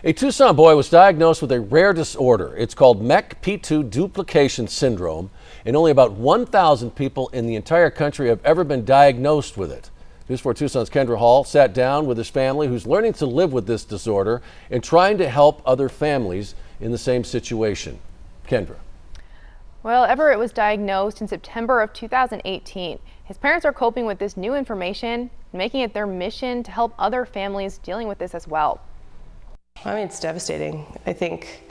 A Tucson boy was diagnosed with a rare disorder. It's called MECP2 duplication syndrome, and only about 1,000 people in the entire country have ever been diagnosed with it. News 4 Tucson's Kendra Hall sat down with his family, who's learning to live with this disorder and trying to help other families in the same situation. Kendra. Well, Everett was diagnosed in September of 2018. His parents are coping with this new information, making it their mission to help other families dealing with this as well. I mean, it's devastating. I think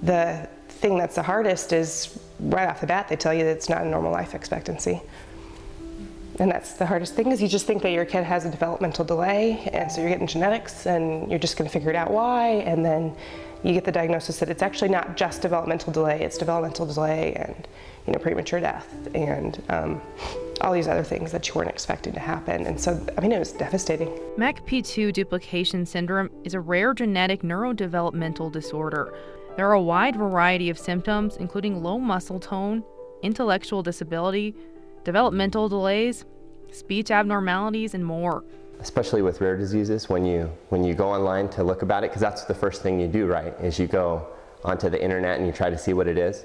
the thing that's the hardest is right off the bat, they tell you that it's not a normal life expectancy. And that's the hardest thing, is you just think that your kid has a developmental delay, and so you're getting genetics and you're just going to figure it out why, and then you get the diagnosis that it's actually not just developmental delay, it's developmental delay and premature death and all these other things that you weren't expecting to happen. And so, I mean, it was devastating. MECP2 duplication syndrome is a rare genetic neurodevelopmental disorder. There are a wide variety of symptoms, including low muscle tone, intellectual disability, developmental delays, speech abnormalities, and more. Especially with rare diseases, when you go online to look about it, because that's the first thing you do, right, is you go onto the internet and you try to see what it is.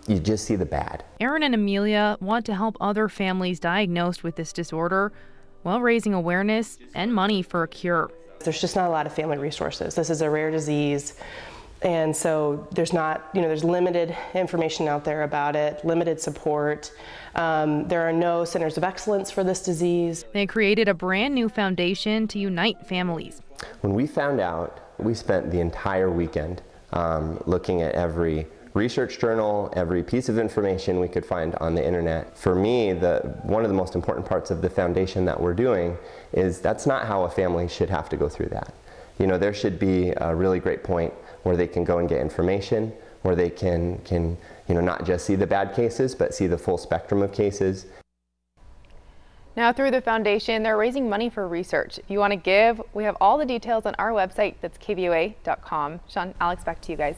You just see the bad. Aaron and Amelia want to help other families diagnosed with this disorder while raising awareness and money for a cure. There's just not a lot of family resources. This is a rare disease, and so there's not, there's limited information out there about it, limited support. There are no centers of excellence for this disease. They created a brand new foundation to unite families. When we found out, we spent the entire weekend looking at every research journal, every piece of information we could find on the internet. For me, one of the most important parts of the foundation that we're doing is that's not how a family should have to go through that. There should be a really great point where they can go and get information, where they can not just see the bad cases, but see the full spectrum of cases. Now, through the foundation, they're raising money for research. If you want to give, we have all the details on our website. That's KVOA.com. Sean, Alex, back to you guys.